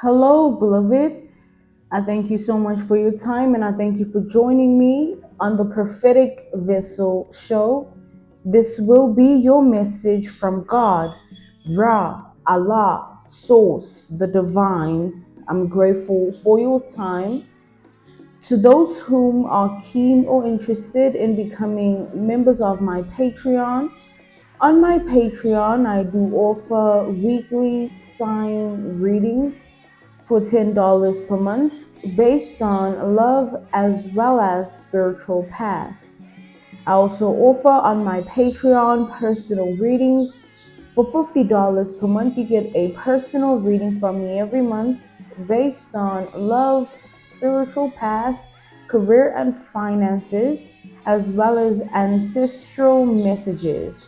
Hello, beloved. I thank you so much for your time and I thank you for joining me on the Prophetic Vessel Show. This will be your message from God, Ra, Allah, Source, the Divine. I'm grateful for your time. To those whom are keen or interested in becoming members of my Patreon, on my Patreon, I do offer weekly sign readings for $10 per month based on love as well as spiritual path. I also offer on my Patreon personal readings. For $50 per month, you get a personal reading from me every month based on love, spiritual path, career and finances, as well as ancestral messages.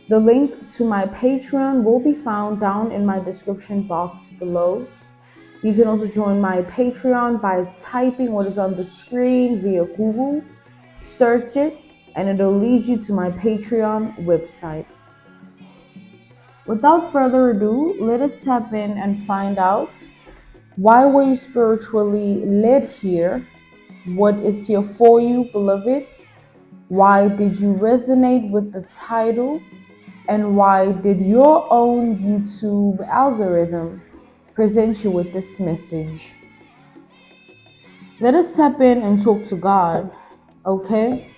The link to my Patreon will be found down in my description box below. You can also join my Patreon by typing what is on the screen via Google, search it, and it'll lead you to my Patreon website. Without further ado, let us tap in and find out, why were you spiritually led here? What is here for you, beloved? Why did you resonate with the title? And why did your own YouTube algorithm present you with this message? Let us tap in and talk to God, okay?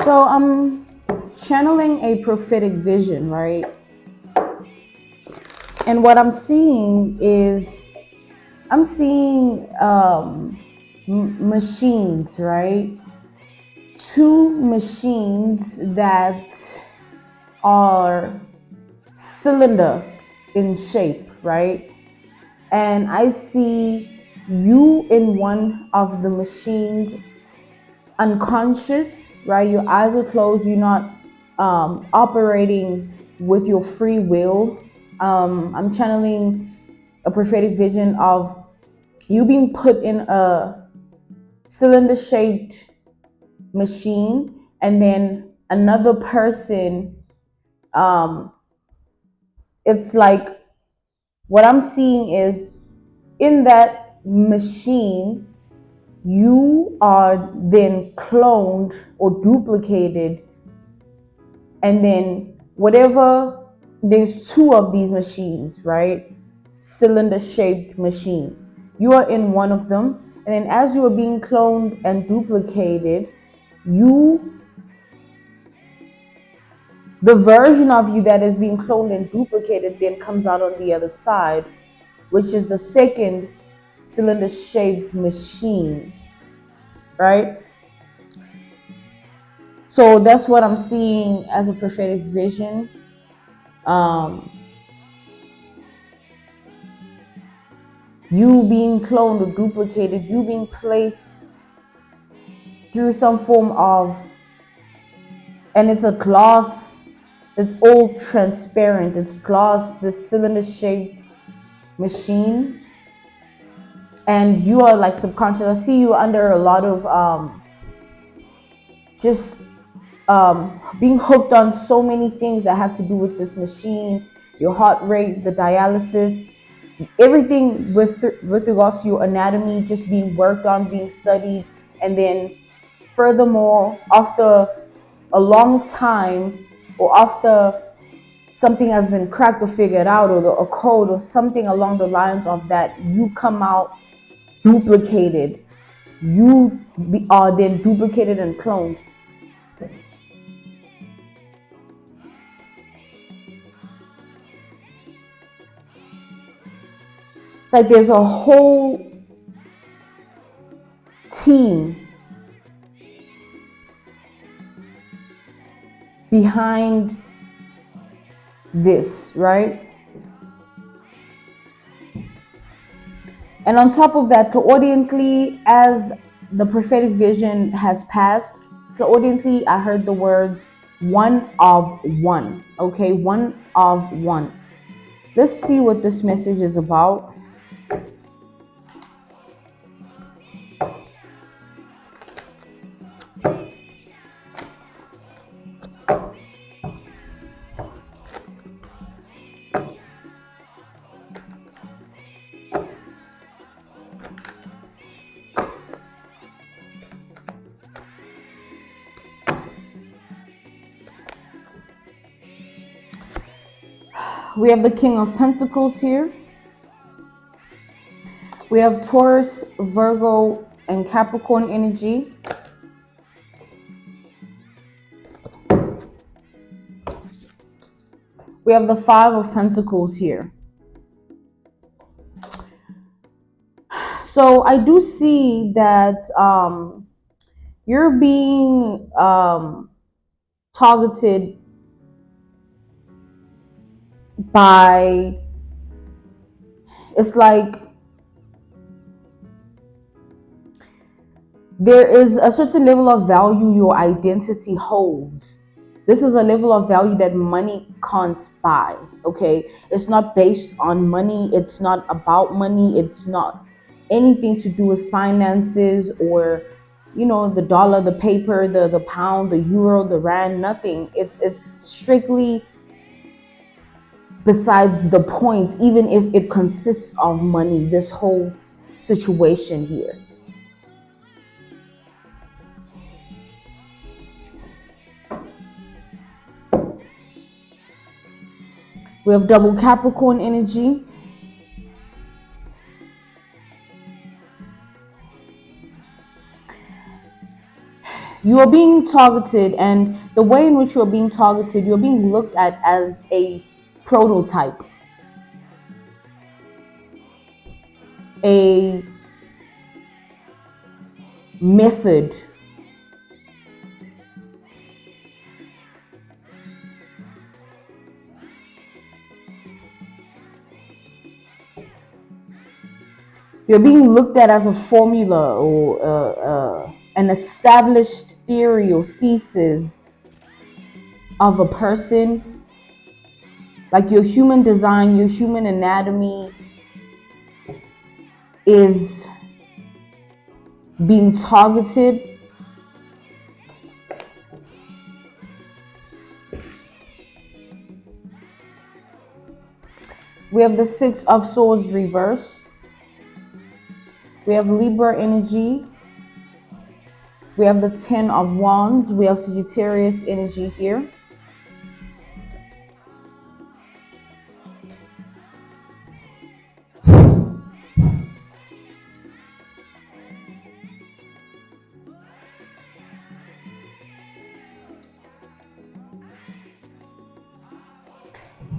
So I'm channeling a prophetic vision, right? And what I'm seeing is, I'm seeing machines, right? Two machines that are cylinder in shape, right? And I see you in one of the machines, unconscious, right? Your eyes are closed. You're not operating with your free will. I'm channeling a prophetic vision of you being put in a cylinder shaped machine, and then another person, um, it's like, what I'm seeing is, in that machine, you are then cloned or duplicated, and then whatever, there's two of these machines, right? Cylinder shaped machines. You are in one of them, and then as you are being cloned and duplicated, the version of you that is being cloned and duplicated then comes out on the other side, which is the second cylinder shaped machine, right? So that's what I'm seeing as a prophetic vision. You being cloned or duplicated, you being placed through some form of, and it's a glass, it's all transparent, it's glass, this cylinder shaped machine, and you are like subconscious. I see you under a lot of just being hooked on so many things that have to do with this machine, your heart rate, the dialysis, everything with regards to your anatomy just being worked on, being studied. And then furthermore, after a long time, or after something has been cracked or figured out, or a code or something along the lines of that, you come out duplicated. You are then duplicated and cloned. It's like there's a whole team behind this, right? And on top of that, claaudiantly, as the prophetic vision has passed, claaudiantly, I heard the words one of one. Okay, one of one. Let's see what this message is about. We have the King of Pentacles here. We have Taurus, Virgo, and Capricorn energy. We have the Five of Pentacles here. So I do see that you're being targeted by, it's like there is a certain level of value your identity holds. This is a level of value that money can't buy, okay? It's not based on money. It's not about money. It's not anything to do with finances or, you know, the dollar, the paper, the pound, the euro, the rand, nothing. It's strictly besides the point, even if it consists of money, this whole situation here. We have double Capricorn energy. You are being targeted, and the way in which you are being targeted, you're being looked at as a prototype, a method, you're being looked at as a formula or an established theory or thesis of a person. Like your human design, your human anatomy is being targeted. We have the Six of Swords reversed. We have Libra energy. We have the Ten of Wands. We have Sagittarius energy here.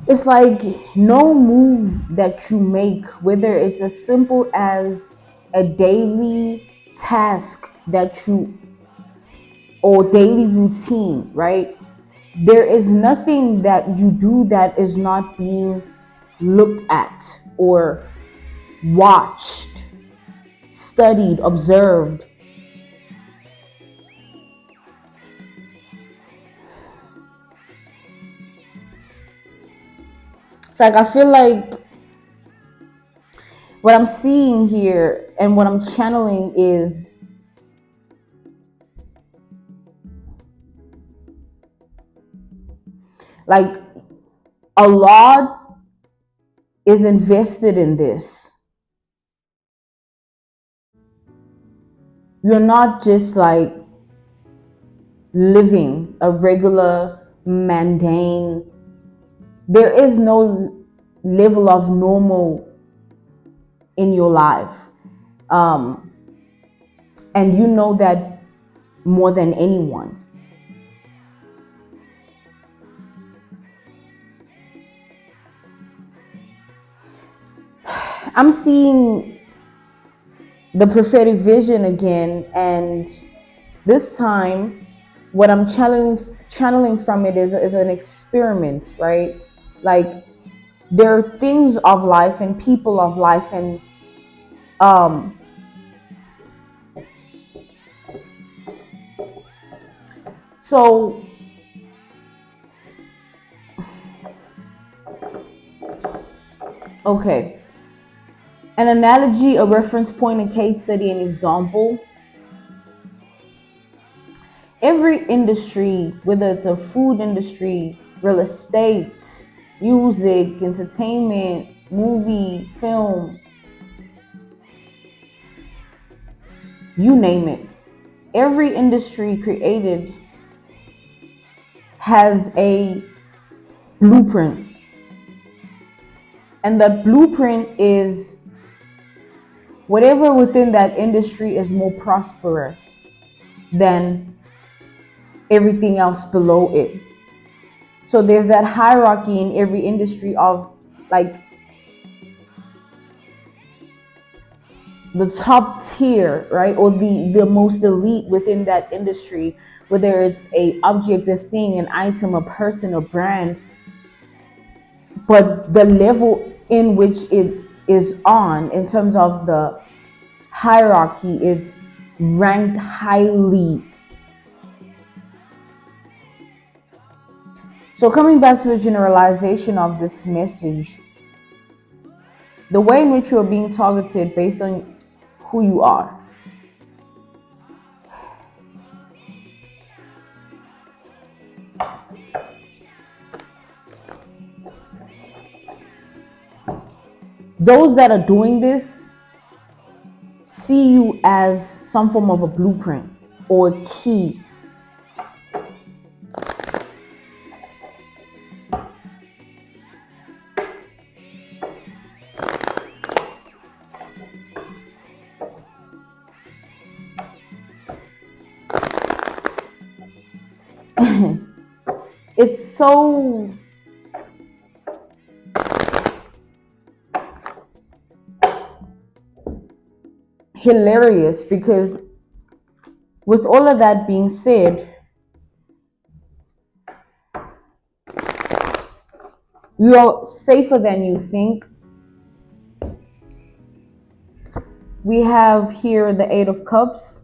It's like no move that you make, whether it's as simple as a daily task that you, or daily routine, right? There is nothing that you do that is not being looked at or watched, studied, observed. It's like I feel like what I'm seeing here and what I'm channeling is like a lot is invested in this. You're not just like living a regular, mundane. There is no level of normal in your life. And you know that more than anyone. I'm seeing the prophetic vision again, and this time what I'm channeling from it is an experiment, right? Like there are things of life and people of life, and um so okay, an analogy, a reference point, a case study, an example. Every industry, whether it's a food industry, real estate, music, entertainment, movie, film, you name it, every industry created has a blueprint. And that blueprint is whatever within that industry is more prosperous than everything else below it. So there's that hierarchy in every industry of like the top tier, right? Or the most elite within that industry, whether it's a object, a thing, an item, a person, a brand, but the level in which it is on in terms of the hierarchy, it's ranked highly. So coming back to the generalization of this message, the way in which you are being targeted based on who you are. Those that are doing this see you as some form of a blueprint or a key. It's so hilarious because with all of that being said, you're safer than you think. We have here the Eight of Cups.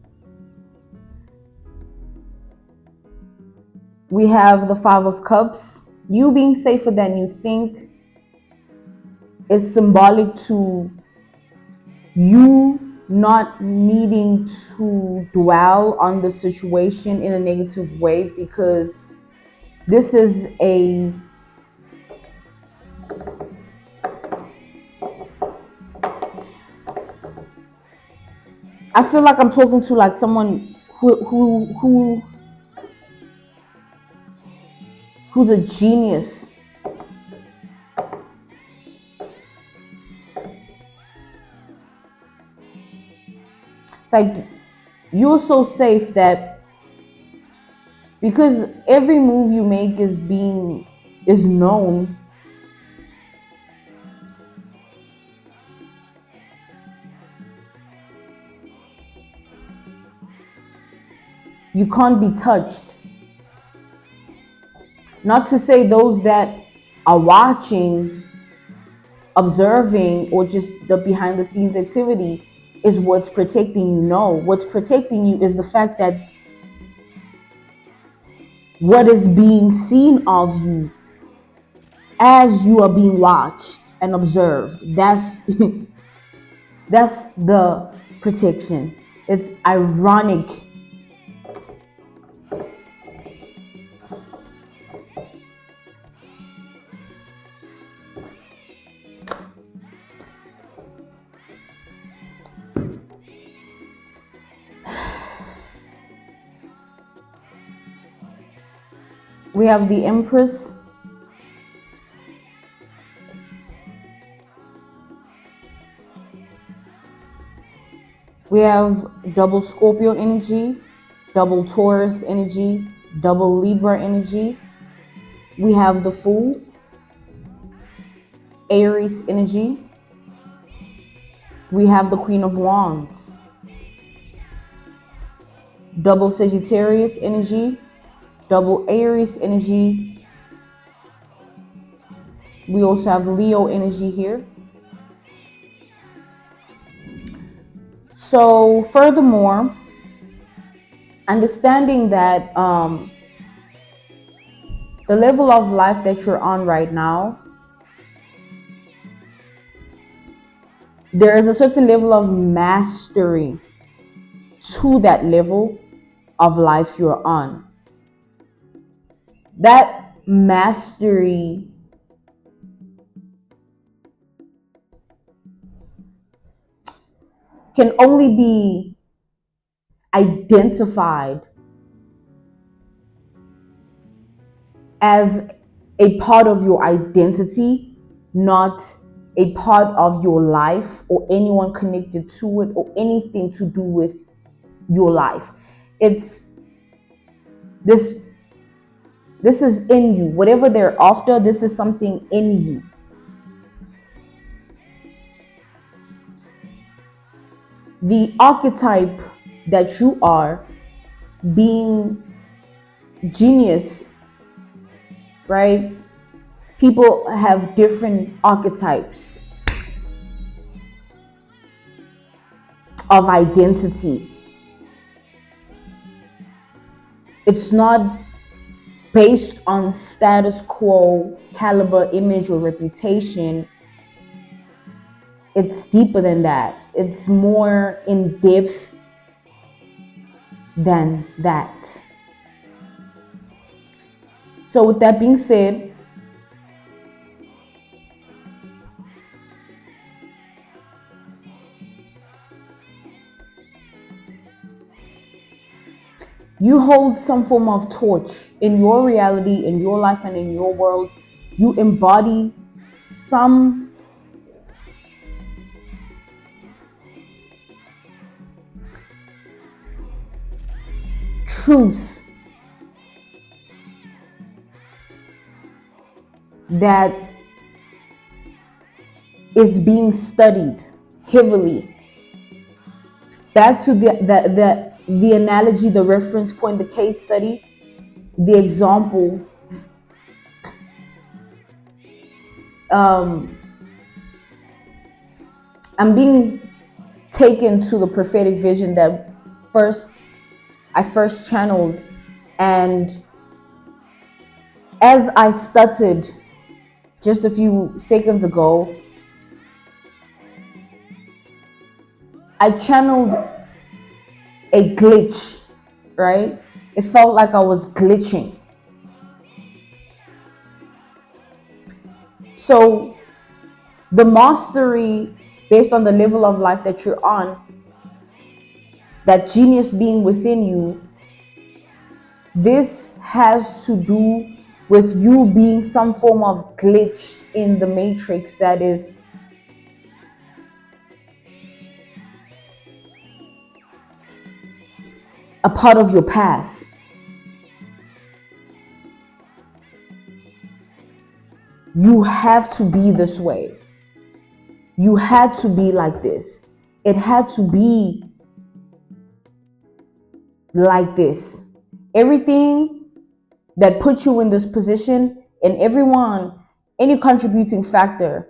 We have the Five of Cups. You being safer than you think is symbolic to you not needing to dwell on the situation in a negative way, because this is I feel like I'm talking to like someone who's a genius. It's like you're so safe that because every move you make is known, you can't be touched. Not to say those that are watching, observing, or just the behind the scenes activity is what's protecting you. No, what's protecting you is the fact that what is being seen of you as you are being watched and observed. That's that's the protection. It's ironic. We have the Empress. We have double Scorpio energy, double Taurus energy, double Libra energy. We have the Fool, Aries energy. We have the Queen of Wands, double Sagittarius energy, double Aries energy. We also have Leo energy here. So furthermore, understanding that the level of life that you're on right now, there is a certain level of mastery to that level of life you're on. That mastery can only be identified as a part of your identity, not a part of your life or anyone connected to it or anything to do with your life. It's this is in you. Whatever they're after, this is something in you. The archetype that you are, being genius, right? People have different archetypes of identity. It's not based on status quo, caliber, image, or reputation. It's deeper than that. It's more in depth than that. So with that being said, you hold some form of torch in your reality, in your life, and in your world. You embody some truth that is being studied heavily. Back to the analogy, the reference point, the case study, the example. I'm being taken to the prophetic vision that I first channeled, and as I stuttered just a few seconds ago, I channeled a glitch, right? It felt like I was glitching. So the mastery based on the level of life that you're on, that genius being within you, this has to do with you being some form of glitch in the matrix that is a part of your path. You have to be this way. You had to be like this. It had to be like this. Everything that put you in this position, and everyone, any contributing factor,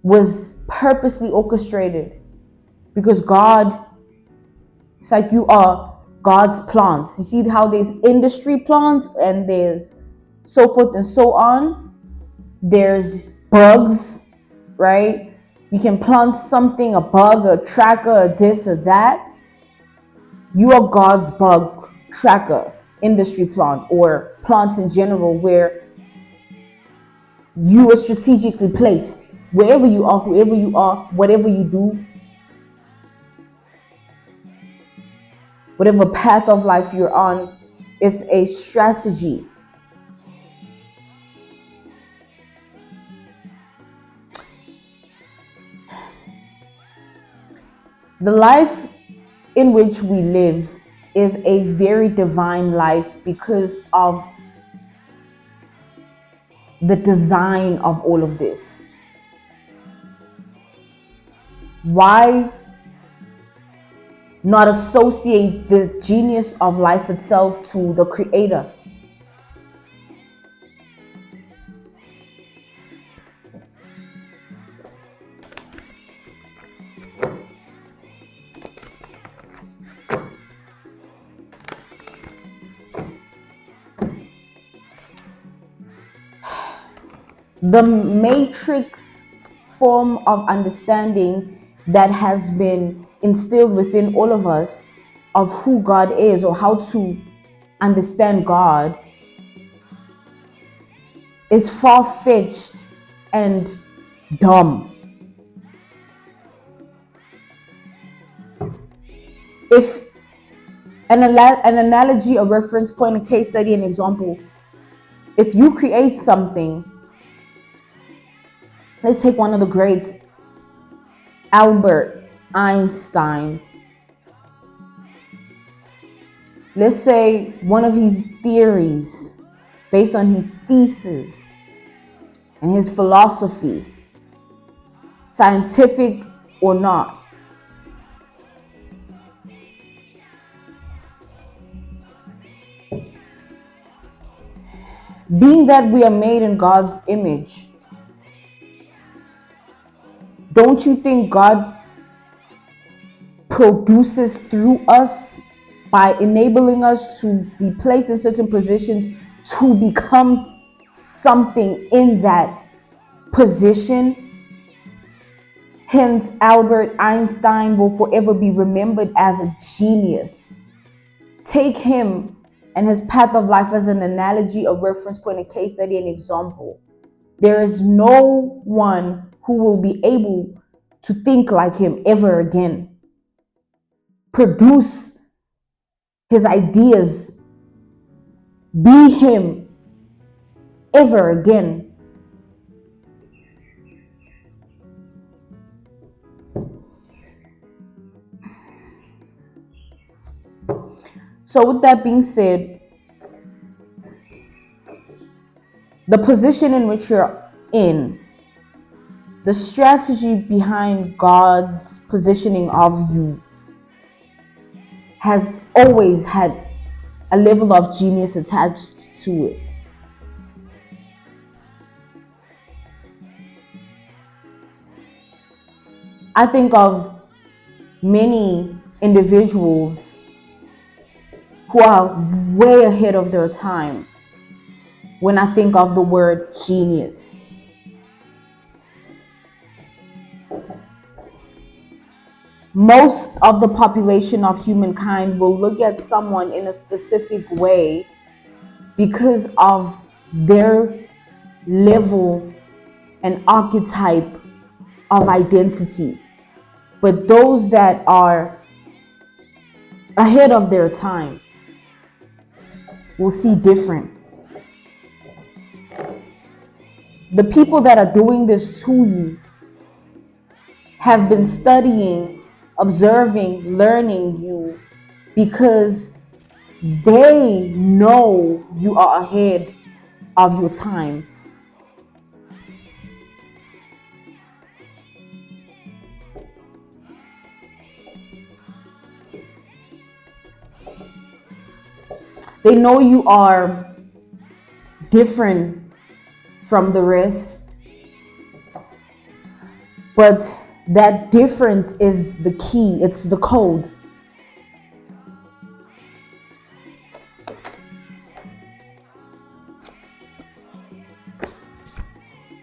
was purposely orchestrated, because God, it's like you are God's plants. You see how there's industry plants and there's so forth and so on. There's bugs, right? You can plant something, a bug, a tracker, a this or that. You are God's bug tracker, industry plant, or plants in general, where you are strategically placed. Wherever you are, whoever you are, whatever you do, whatever path of life you're on, it's a strategy. The life in which we live is a very divine life because of the design of all of this. Why not associate the genius of life itself to the creator. The matrix form of understanding that has been instilled within all of us of who God is or how to understand God is far-fetched and dumb. If an analogy, a reference point, a case study, an example, if you create something, let's take one of the greats, Albert Einstein. Let's say one of his theories, based on his thesis and his philosophy, scientific or not, being that we are made in God's image, don't you think God produces through us by enabling us to be placed in certain positions to become something in that position? Hence, Albert Einstein will forever be remembered as a genius. Take him and his path of life as an analogy, a reference point, a case study, an example. There is no one who will be able to think like him ever again, produce his ideas, be him ever again. So with that being said, the position in which you're in, the strategy behind God's positioning of you has always had a level of genius attached to it. I think of many individuals who are way ahead of their time when I think of the word genius. Most of the population of humankind will look at someone in a specific way because of their level and archetype of identity. But those that are ahead of their time will see different. The people that are doing this to you have been studying, observing, learning you because they know you are ahead of your time. They know you are different from the rest, but that difference is the key, it's the code.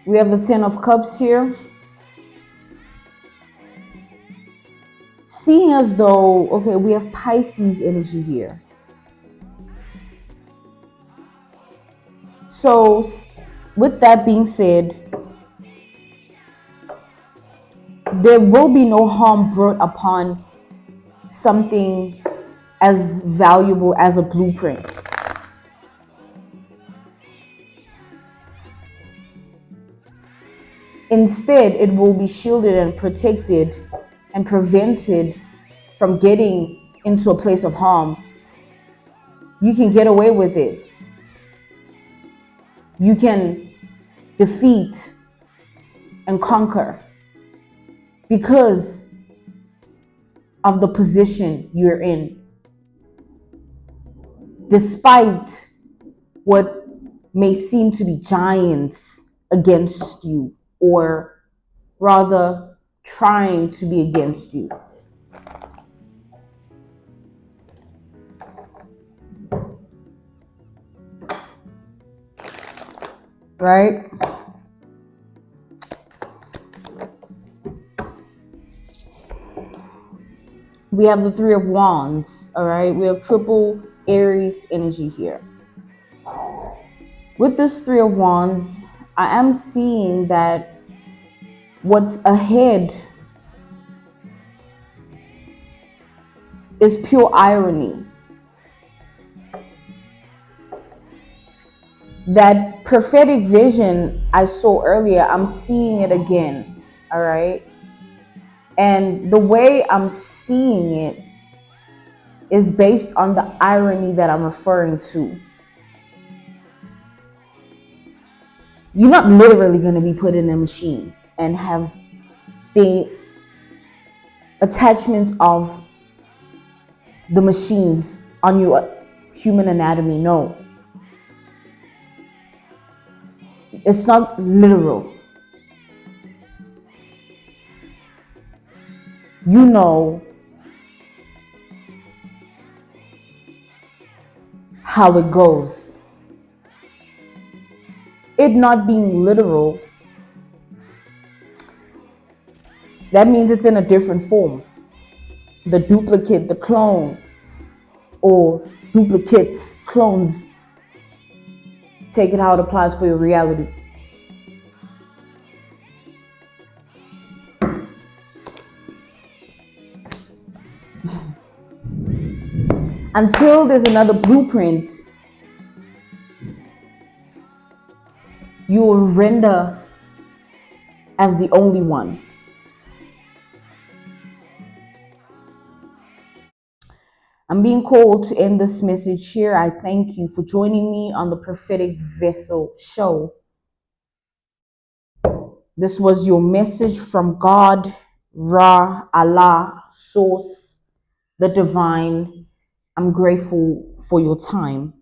We have the 10 of Cups here. Seeing as though, okay, we have Pisces energy here. So with that being said, there will be no harm brought upon something as valuable as a blueprint. Instead, it will be shielded and protected and prevented from getting into a place of harm. You can get away with it. You can defeat and conquer because of the position you're in, despite what may seem to be giants against you, or rather trying to be against you. Right? We have the Three of Wands, all right? We have triple Aries energy here. With this Three of Wands, I am seeing that what's ahead is pure irony. That prophetic vision I saw earlier, I'm seeing it again, all right? And the way I'm seeing it is based on the irony that I'm referring to. You're not literally going to be put in a machine and have the attachments of the machines on your human anatomy. No, it's not literal. You know how it goes. It not being literal, that means it's in a different form. The duplicate, the clone, or duplicates, clones. Take it how it applies for your reality. Until there's another blueprint, you will render as the only one. I'm being called to end this message here. I thank you for joining me on the Prophetic Vessel Show. This was your message from God, Ra, Allah, Source, the Divine. I'm grateful for your time.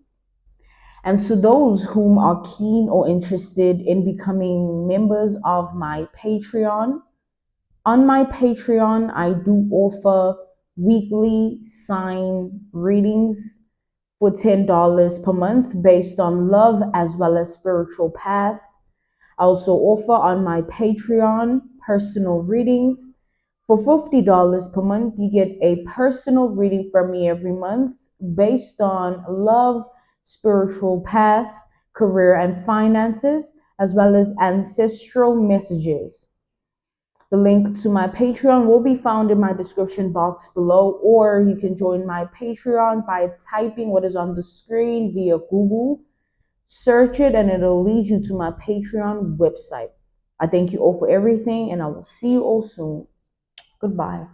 And to those whom are keen or interested in becoming members of my Patreon, on my Patreon, I do offer weekly sign readings for $10 per month based on love as well as spiritual path. I also offer on my Patreon personal readings. For $50 per month, you get a personal reading from me every month based on love, spiritual path, career and finances, as well as ancestral messages. The link to my Patreon will be found in my description box below, or you can join my Patreon by typing what is on the screen via Google. Search it and it'll lead you to my Patreon website. I thank you all for everything, and I will see you all soon. Goodbye.